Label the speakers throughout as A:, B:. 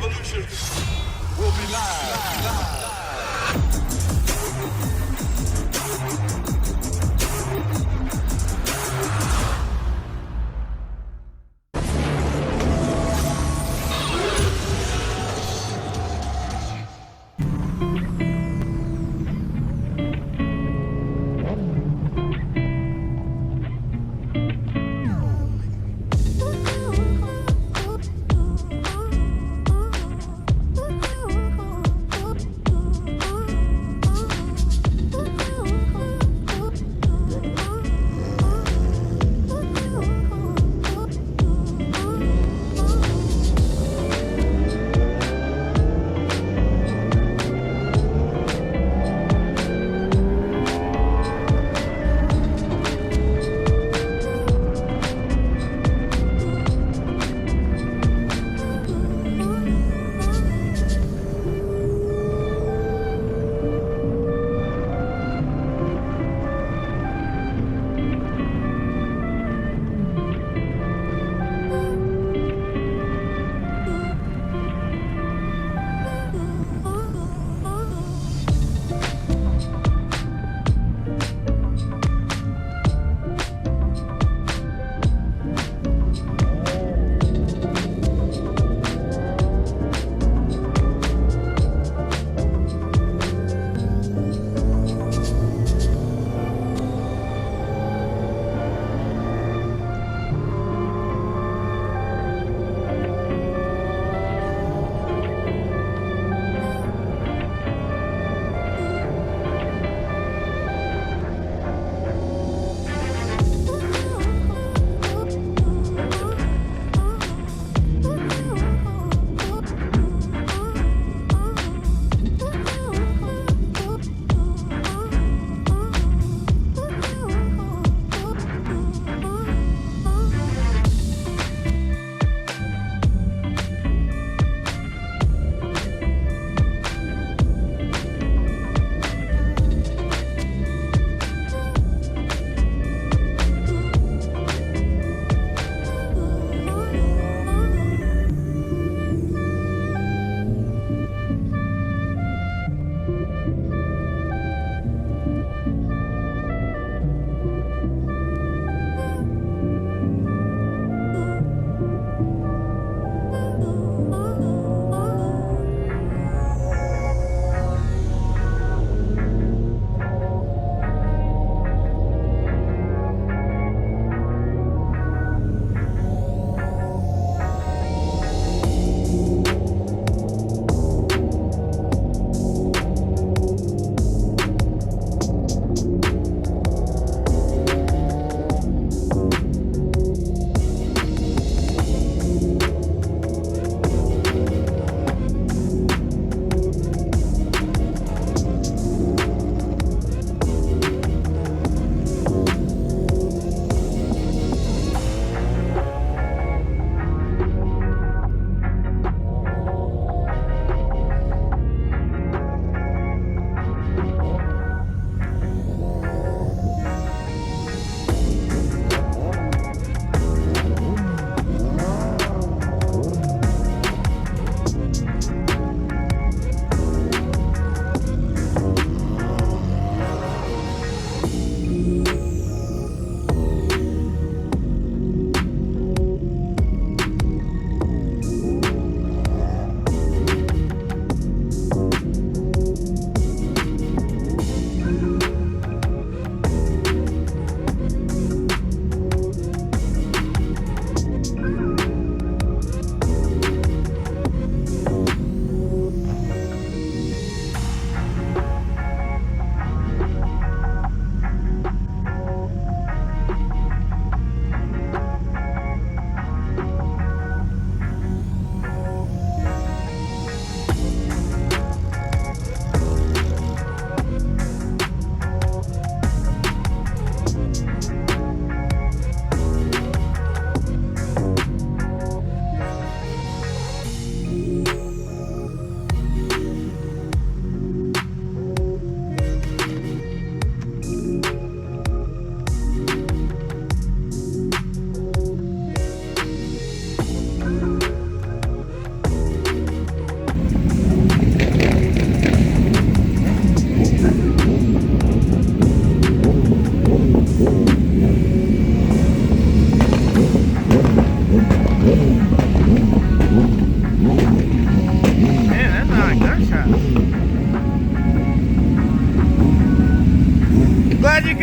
A: revolution will be live.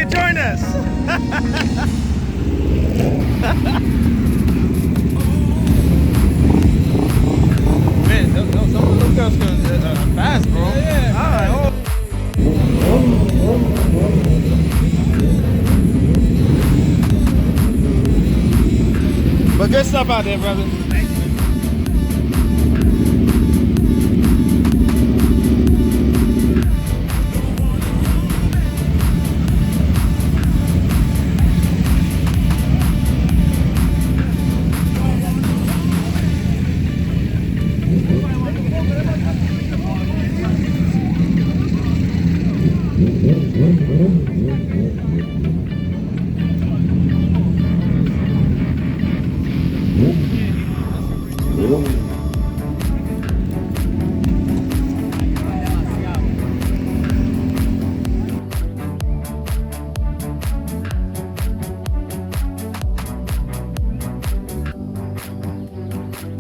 B: can join us. Man, those girls can fast, bro. Yeah. All right. Oh. But good stuff out there, brother.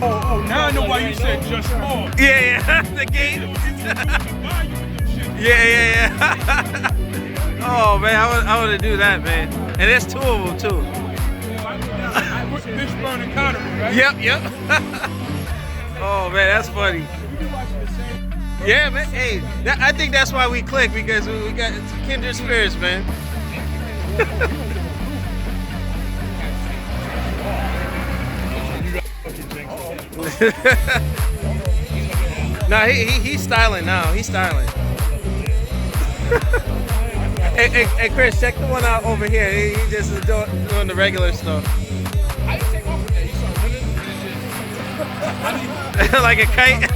A: Oh, now I know why you said just more.
B: Yeah, the gate. Yeah. Oh man, I want to do that, man. And there's two of them too.
A: Fish burn economy, right?
B: Yep. Oh man, that's funny. Yeah, man. Hey, I think that's why we click, because we got kindred spirits, man. Nah, he's styling now. He's styling. Hey, Chris, check the one out over here. He just is doing the regular stuff.
A: How do you take off with that? You start running?
B: Like a kite.